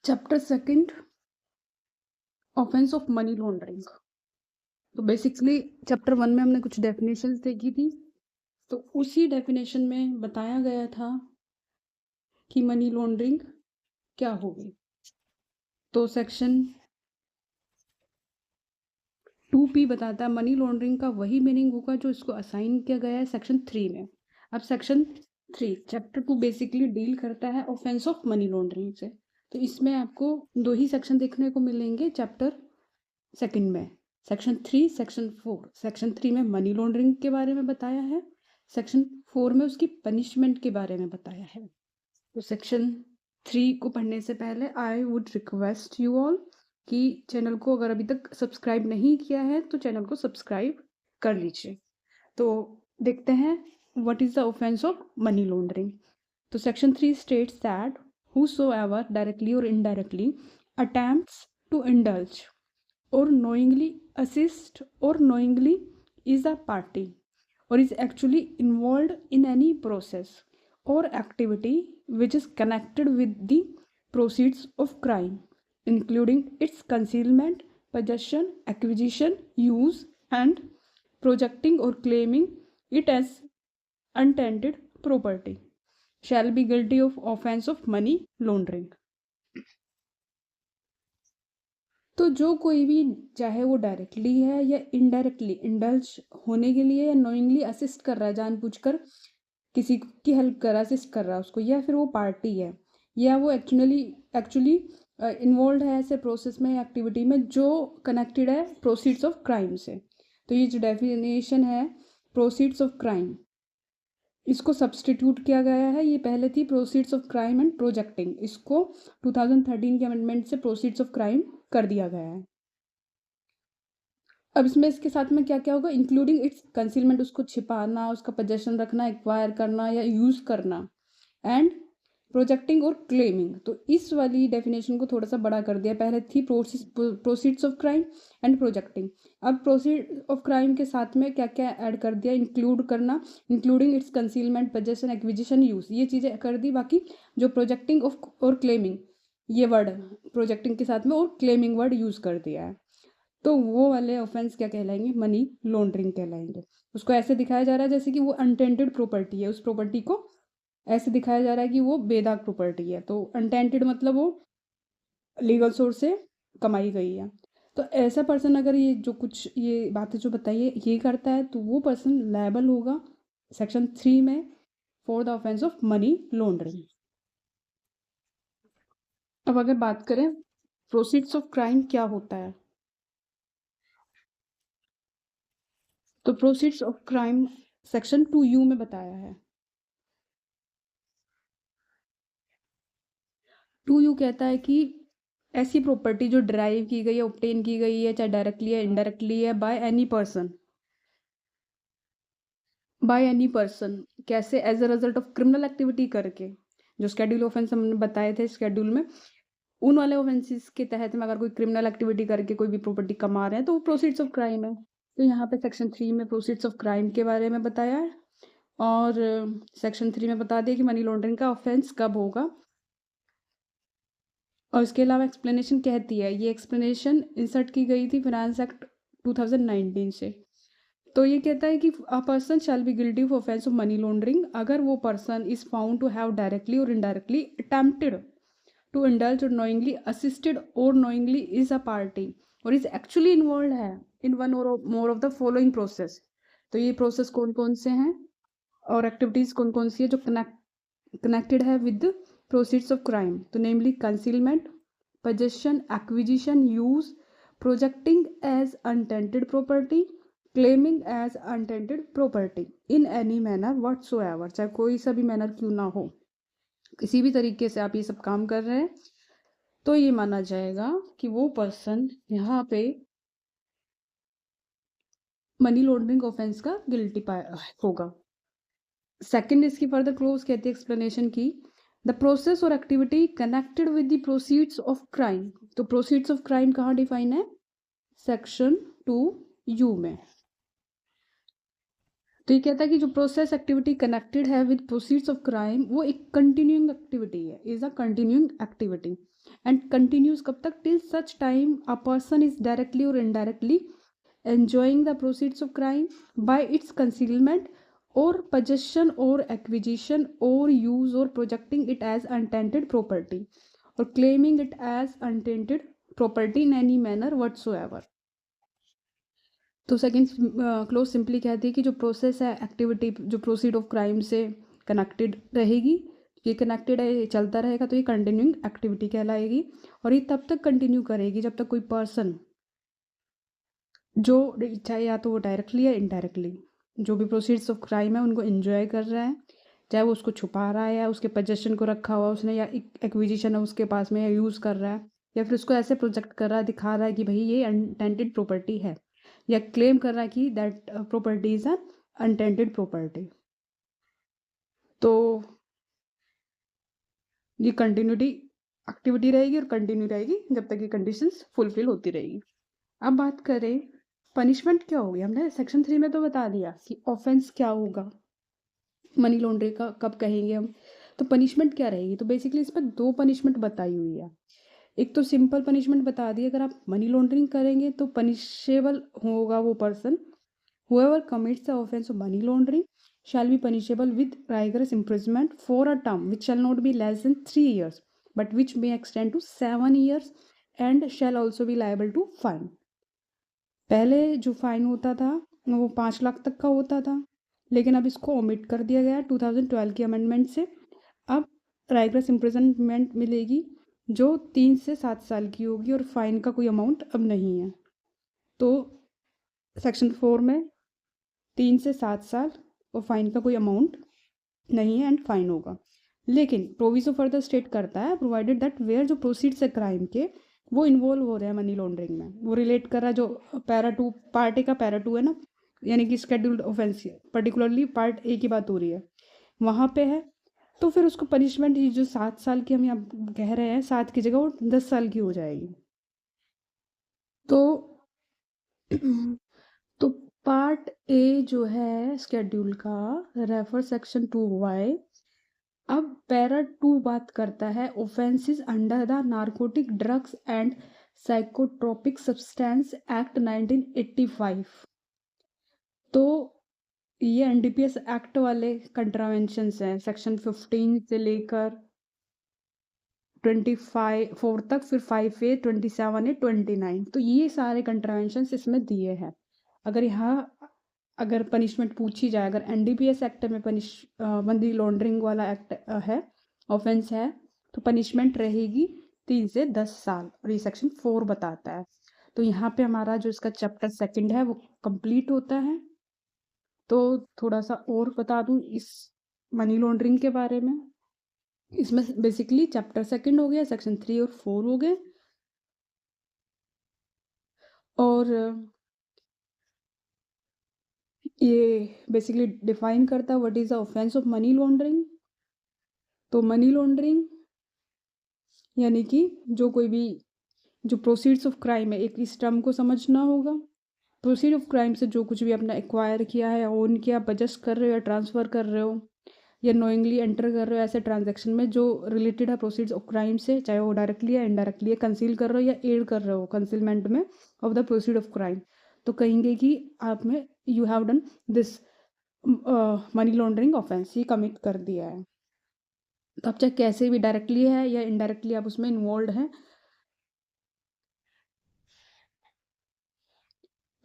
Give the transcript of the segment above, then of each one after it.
Chapter second, offence of money laundering. तो basically chapter 1 में हमने कुछ डेफिनेशंस देखी थी, तो उसी डेफिनेशन में बताया गया था कि मनी लॉन्ड्रिंग क्या होगी। तो सेक्शन 2P बताता है मनी लॉन्ड्रिंग का वही मीनिंग होगा जो इसको असाइन किया गया है सेक्शन 3 में। अब सेक्शन 3 चैप्टर 2 बेसिकली डील करता है ऑफेंस ऑफ मनी लॉन्ड्रिंग से। तो इसमें आपको 2 ही सेक्शन देखने को मिलेंगे चैप्टर सेकंड में, सेक्शन 3 सेक्शन 4। सेक्शन 3 में मनी लॉन्ड्रिंग के बारे में बताया है, सेक्शन 4 में उसकी पनिशमेंट के बारे में बताया है। तो सेक्शन 3 को पढ़ने से पहले I would request you all कि चैनल को अगर अभी तक सब्सक्राइब नहीं किया है तो चैनल को सब्सक्राइब कर लीजिए। तो देखते हैं what is the offence of money laundering. तो section 3 states that whosoever directly or indirectly attempts to indulge or knowingly assist or knowingly is a party or is actually involved in any process or activity which is connected with the proceeds of crime, including its concealment, possession, acquisition, use, and projecting or claiming it as untainted property, shall be guilty of offense of money laundering। तो जो कोई भी, चाहे वो directly है या indirectly indulge होने के लिए या नोइंगली असिस्ट कर रहा है, जानबूझकर किसी की हेल्प कर रहा है, असिस्ट कर रहा है उसको, या फिर वो पार्टी है, या वो एक्चुअली इन्वॉल्व है ऐसे प्रोसेस में, एक्टिविटी में जो कनेक्टेड है प्रोसीड्स ऑफ क्राइम से। तो ये जो डेफिनेशन है प्रोसीड्स ऑफ क्राइम, इसको सब्सटीट्यूट किया गया है। ये पहले थी proceeds of crime and projecting, इसको 2013 के अमेंडमेंट से प्रोसीड्स ऑफ क्राइम कर दिया गया है। अब इसमें इसके साथ में क्या क्या होगा, इंक्लूडिंग इट्स कंसीलमेंट, उसको छिपाना, उसका पोजेशन रखना, एक्वायर करना या यूज करना, एंड प्रोजेक्टिंग और क्लेमिंग। तो इस वाली डेफिनेशन को थोड़ा सा बड़ा कर दिया, पहले थी proceeds of crime and projecting, अब प्रोसीड ऑफ क्राइम के साथ में क्या क्या ऐड कर दिया, इंक्लूड करना, including it's concealment, possession, acquisition, use, ये चीज़ें कर दी। बाकी जो प्रोजेक्टिंग ऑफ और क्लेमिंग, ये वर्ड प्रोजेक्टिंग के साथ में और क्लेमिंग वर्ड यूज कर दिया है, तो वो वाले ऑफेंस क्या कहलाएंगे, मनी लॉन्ड्रिंग कहलाएंगे। उसको ऐसे दिखाया जा रहा है जैसे कि वो अनटेंटेड प्रॉपर्टी है, उस प्रॉपर्टी को ऐसे दिखाया जा रहा है कि वो बेदाग प्रॉपर्टी है। तो अनटेंटेड मतलब वो लीगल सोर्स से कमाई गई है। तो ऐसा पर्सन अगर ये जो कुछ ये बातें जो बताई है ये करता है तो वो पर्सन लायबल होगा सेक्शन 3 में for the offence of money laundering. अब अगर बात करें प्रोसीड्स ऑफ क्राइम क्या होता है, तो proceeds of crime section 2U में बताया है। 2U कहता है कि ऐसी प्रॉपर्टी जो ड्राइव की गई है, ऑब्टेन की गई है, चाहे डायरेक्टली है इनडायरेक्टली है, बाय एनी पर्सन, कैसे, as a result of criminal activity करके, जो शेड्यूल ऑफेंस हमने बताए थे शेड्यूल में, उन वाले ऑफेंसेस के तहत में अगर कोई क्रिमिनल एक्टिविटी करके कोई भी प्रॉपर्टी कमा रहे हैं तो वो प्रोसीड्स ऑफ क्राइम है। तो यहाँ पे सेक्शन 3 में प्रोसीड्स ऑफ क्राइम के बारे में बताया है, और सेक्शन 3 में बता दिया कि मनी लॉन्ड्रिंग का ऑफेंस कब होगा। और इसके अलावा एक्सप्लेनेशन कहती है, ये एक्सप्लेनेशन इंसर्ट की गई थी फिनांस एक्ट 2019 से। तो ये कहता है कि a person shall be guilty of offence of money laundering अगर वो person is found to have directly और इनडायरेक्टली अटेम्प्टेड टू इंडल्ज और नोइंगली असिस्टेड और नोइंगली इज अ पार्टी और इज एक्चुअली इन्वॉल्व है इन वन और more of the following process. तो ये प्रोसेस कौन कौन से हैं और एक्टिविटीज कौन कौन सी है जो कनेक्टेड है विद प्रोसीड्स ऑफ क्राइम, तो नेमली concealment, possession, acquisition, use, projecting as untainted property, claiming as untainted property in any manner whatsoever, चाहे कोई सा भी मैनर क्यों ना हो, किसी भी तरीके से आप ये सब काम कर रहे हैं तो ये माना जाएगा कि वो पर्सन यहाँ पे मनी लॉन्ड्रिंग ऑफेंस का गिल्टी होगा। सेकंड इसकी फर्दर क्लोज कहती है एक्सप्लेनेशन की, द प्रोसेस और activity connected with the proceeds of crime. तो प्रोसीड्स ऑफ क्राइम कहाँ डिफाइन है, सेक्शन 2U में। तो ये कहता है कि जो प्रोसेस एक्टिविटी कनेक्टेड है विद प्रोसीड्स ऑफ क्राइम वो एक कंटिन्यूइंग एक्टिविटी है, is a continuing activity and continues कब तक, till such time a person is directly और indirectly enjoying the proceeds of crime by its concealment or possession or acquisition or use or projecting it as untainted property or claiming it as untainted property in any manner whatsoever। तो second close simply कहती है कि जो process है activity जो proceed of crime से connected रहेगी, ये कनेक्टेड है, ये चलता रहेगा, तो ये कंटिन्यूइंग एक्टिविटी कहलाएगी। और ये तब तक कंटिन्यू करेगी जब तक कोई पर्सन जो, चाहे या तो वो डायरेक्टली या इनडायरेक्टली, जो भी प्रोसीड्स ऑफ क्राइम है उनको एंजॉय कर रहा है, चाहे वो उसको छुपा रहा है या उसके पोजेशन को रखा हुआ उसने या एक्विजिशन है उसके पास में या यूज़ कर रहा है, या फिर उसको ऐसे प्रोजेक्ट कर रहा है, दिखा रहा है कि भाई ये अनटेंटेड प्रॉपर्टी है, या क्लेम कर रहा है कि that property is a unattended property. तो ये कंटिन्यूटी एक्टिविटी रहेगी और कंटिन्यू रहेगी जब तक ये कंडीशंस फुलफिल होती रहेगी। अब बात करें पनिशमेंट क्या होगी, हमने सेक्शन 3 में तो बता दिया कि ऑफेंस क्या होगा, मनी लॉन्ड्रिंग का कब कहेंगे हम, तो पनिशमेंट क्या रहेगी। तो बेसिकली इस पर 2 पनिशमेंट बताई हुई है। एक तो सिंपल पनिशमेंट बता दी, अगर आप मनी लॉन्ड्रिंग करेंगे तो पनिशेबल होगा वो person, whoever commits the offense of money laundering shall be punishable with rigorous imprisonment for a term which shall not be less than 3 years but which may extend to 7 years and shall also be liable to fine। पहले जो fine होता था वो 5 लाख तक का होता था, लेकिन अब इसको ओमिट कर दिया गया 2012 की अमेंडमेंट से। अब राइगरस इम्प्रिजनमेंट मिलेगी जो 3 से 7 साल की होगी और फाइन का कोई अमाउंट अब नहीं है। तो सेक्शन 4 में 3 से 7 साल और फाइन का कोई अमाउंट नहीं है एंड फाइन होगा। लेकिन प्रोविजो फर्दर स्टेट करता है प्रोवाइडेड दैट वेयर जो प्रोसीड्स है क्राइम के वो इन्वॉल्व हो रहे हैं मनी लॉन्ड्रिंग में, वो रिलेट कर रहा है जो पैरा 2 पार्ट ए का पैरा 2 है ना, यानी कि scheduled offence, particularly part A की बात हो रही है, वहाँ पे है, तो फिर उसको पनिशमेंट जो 7 साल की हम यहाँ कह रहे हैं 7 की जगह वो 10 साल की हो जाएगी। तो तो पार्ट ए जो है स्केड्यूल का रेफर सेक्शन 2Y। अब पैरा 2 बात करता है offences under the narcotic drugs and psychotropic substance act 1985। तो ये एनडीपीएस एक्ट वाले कंट्रावेंशंस हैं, सेक्शन 15 से लेकर 25 तक, फिर 5A 27A 29, तो ये सारे कंट्रावेंशंस इसमें दिए हैं। अगर यहाँ अगर पनिशमेंट पूछी जाए, अगर एनडीपीएस एक्ट में मनी लॉन्ड्रिंग वाला एक्ट है, ऑफेंस है, तो पनिशमेंट रहेगी 3 से 10 साल, और ये सेक्शन 4 बताता है। तो यहाँ पे हमारा जो इसका चैप्टर 2 है वो कंप्लीट होता है। तो थोड़ा सा और बता दूं इस मनी लॉन्ड्रिंग के बारे में, इसमें बेसिकली चैप्टर 2 हो गया, सेक्शन 3 और 4 हो गए, और ये बेसिकली डिफाइन करता है what is the offence of money laundering. तो मनी लॉन्ड्रिंग यानी कि जो कोई भी जो प्रोसीड्स ऑफ क्राइम है, एक इस टर्म को समझना होगा। प्रोसीड ऑफ क्राइम से जो कुछ भी अपना एक्वायर किया है, ओन किया, पजेस्ट कर रहे हो या ट्रांसफ़र कर रहे हो या नोइंगली एंटर कर रहे हो ऐसे ट्रांजैक्शन में जो रिलेटेड है प्रोसीड्स ऑफ क्राइम से, चाहे वो डायरेक्टली या इनडायरेक्टली है, कंसील कर रहे हो या एड कर रहे हो कंसीलमेंट में of the proceed of crime, तो कहेंगे कि आप में you have done this money laundering offence, ये कमिट कर दिया है। तो आप चाहे कैसे भी डायरेक्टली है या इनडायरेक्टली आप उसमें इन्वॉल्व हैं,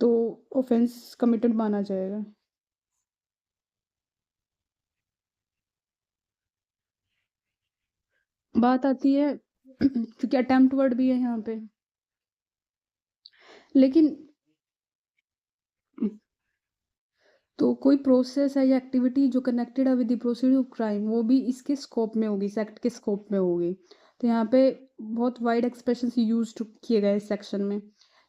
तो ऑफेंस कमिटेड माना जाएगा। बात आती है क्योंकि अटेम्प्ट वर्ड भी है यहाँ पे, लेकिन तो कोई प्रोसेस है या एक्टिविटी जो कनेक्टेड है with the proceed of crime वो भी इसके स्कोप में होगी, इस एक्ट के स्कोप में होगी। तो यहाँ पे बहुत वाइड एक्सप्रेशन यूज किए गए इस सेक्शन में,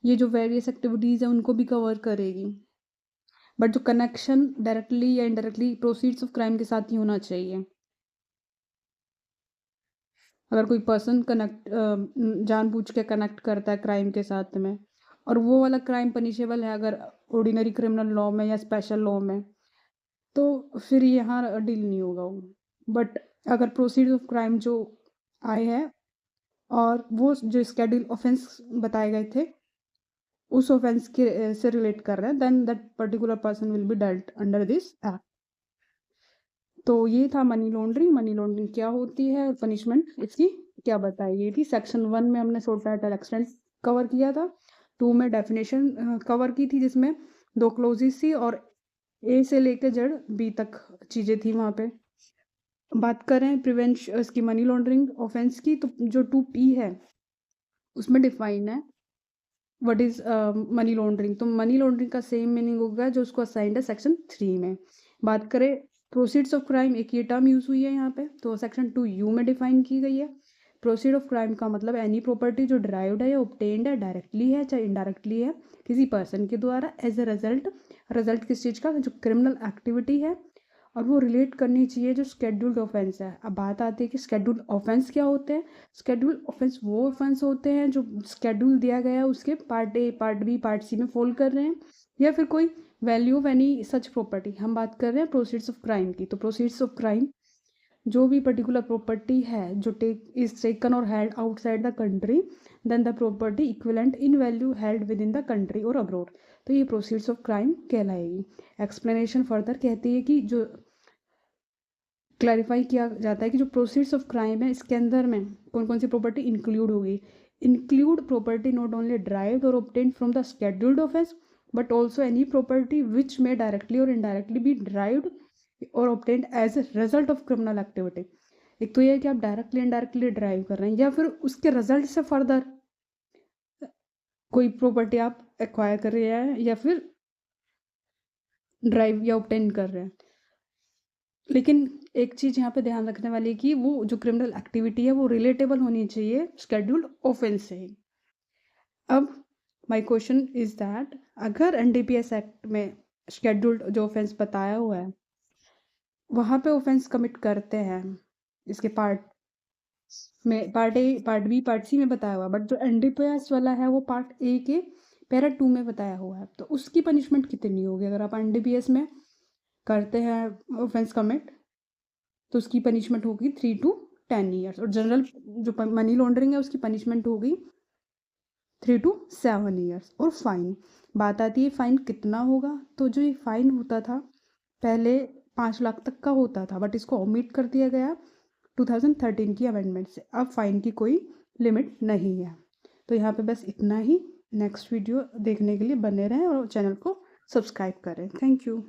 ये जो वेरियस एक्टिविटीज़ हैं उनको भी कवर करेगी, बट जो कनेक्शन डायरेक्टली या इनडायरेक्टली प्रोसीड्स ऑफ क्राइम के साथ ही होना चाहिए। अगर कोई पर्सन कनेक्ट जानबूझ के कनेक्ट करता है क्राइम के साथ में, और वो वाला क्राइम पनिशेबल है अगर ऑर्डिनरी क्रिमिनल लॉ में या स्पेशल लॉ में, तो फिर यहाँ डील नहीं होगा वो। बट अगर प्रोसीड्स ऑफ क्राइम जो आए हैं और वो जो स्केड्यूल ऑफेंस बताए गए थे उस ऑफेंस के से रिलेट कर रहे हैं, then that particular person will be dealt under this act. तो ये था मनी लॉन्ड्रिंग। मनी लॉन्ड्रिंग क्या होती है और पनिशमेंट इसकी क्या बताई गई थी। सेक्शन 1 में हमने सोर्स टाइटल एक्सटेंट कवर किया था, 2 में डेफिनेशन कवर की थी जिसमें 2 क्लोजेस थी और ए से लेकर जेड बी तक चीज़ें थी वहाँ पे। बात करें प्रिवेंशन इसकी मनी लॉन्ड्रिंग ऑफेंस की, तो जो 2P है उसमें डिफाइन है व्हाट इज मनी लॉन्ड्रिंग। तो मनी लॉन्ड्रिंग का सेम मीनिंग होगा जो उसको असाइंड है सेक्शन 3 में। बात करें प्रोसीड्स ऑफ क्राइम, एक ये टर्म यूज हुई है यहाँ पे, तो सेक्शन 2U में डिफाइन की गई है। प्रोसीड ऑफ क्राइम का मतलब एनी प्रॉपर्टी जो ड्राइव्ड है या ऑब्टेन्ड है, डायरेक्टली है चाहे इनडायरेक्टली है, किसी पर्सन के द्वारा एज ए रिजल्ट किस चीज़ का, जो क्रिमिनल एक्टिविटी है और वो रिलेट करनी चाहिए जो स्केड्यूल्ड ऑफेंस है। अब बात आती है कि स्केड्यूल्ड ऑफेंस क्या होते हैं। स्केड्यूल्ड ऑफेंस वो ऑफेंस होते हैं जो स्केड्यूल दिया गया है उसके part A, part B, part C में फॉल कर रहे हैं, या फिर कोई value of any such property. हम बात कर रहे हैं प्रोसीड्स ऑफ क्राइम की, तो प्रोसीड्स ऑफ क्राइम जो भी पर्टिकुलर प्रॉपर्टी है जो इज टेकन और held outside the country then the property equivalent in value held within the country और अब्रोड, तो ये प्रोसीड्स ऑफ क्राइम कहलाएगी। एक्सप्लेनेशन फर्दर कहती है कि जो क्लैरिफाई किया जाता है कि जो प्रोसीड्स ऑफ क्राइम है इसके अंदर में कौन कौन सी प्रॉपर्टी इंक्लूड होगी। Include property not only derived और obtained from the scheduled offence but also any property which में डायरेक्टली और इनडायरेक्टली भी ड्राइव्ड और obtained as a result of criminal activity. एक तो ये है कि आप डायरेक्टली इनडायरेक्टली ड्राइव कर रहे हैं या फिर उसके रिजल्ट से फर्दर कोई प्रॉपर्टी आप एक्वायर कर रहे हैं या फिर ड्राइव या ऑब्टेन कर रहे हैं। लेकिन एक चीज़ यहाँ पे ध्यान रखने वाली कि वो जो क्रिमिनल एक्टिविटी है वो रिलेटेबल होनी चाहिए शेड्यूल्ड ऑफेंस से। अब माय क्वेश्चन इज दैट अगर एनडीपीएस एक्ट में शेड्यूल्ड जो ऑफेंस बताया हुआ है वहाँ पे ऑफेंस कमिट करते हैं, इसके पार्ट में part A, part B, part C में बताया हुआ, बट जो एनडीपीएस वाला है वो पार्ट ए के पैरा 2 में बताया हुआ है, तो उसकी पनिशमेंट कितनी होगी। अगर आप एनडीपीएस में करते हैं ऑफेंस कमिट तो उसकी पनिशमेंट होगी 3 to 10 ईयर्स और जनरल जो मनी लॉन्ड्रिंग है उसकी पनिशमेंट होगी 3 to 7 ईयर्स और फाइन। बात आती है फाइन कितना होगा, तो जो ये फाइन होता था पहले 5 लाख तक का होता था बट इसको ओमिट कर दिया गया 2013 की अमेंडमेंट से। अब फाइन की कोई लिमिट नहीं है। तो यहाँ पे बस इतना ही। नेक्स्ट वीडियो देखने के लिए बने रहें और चैनल को सब्सक्राइब करें। Thank you.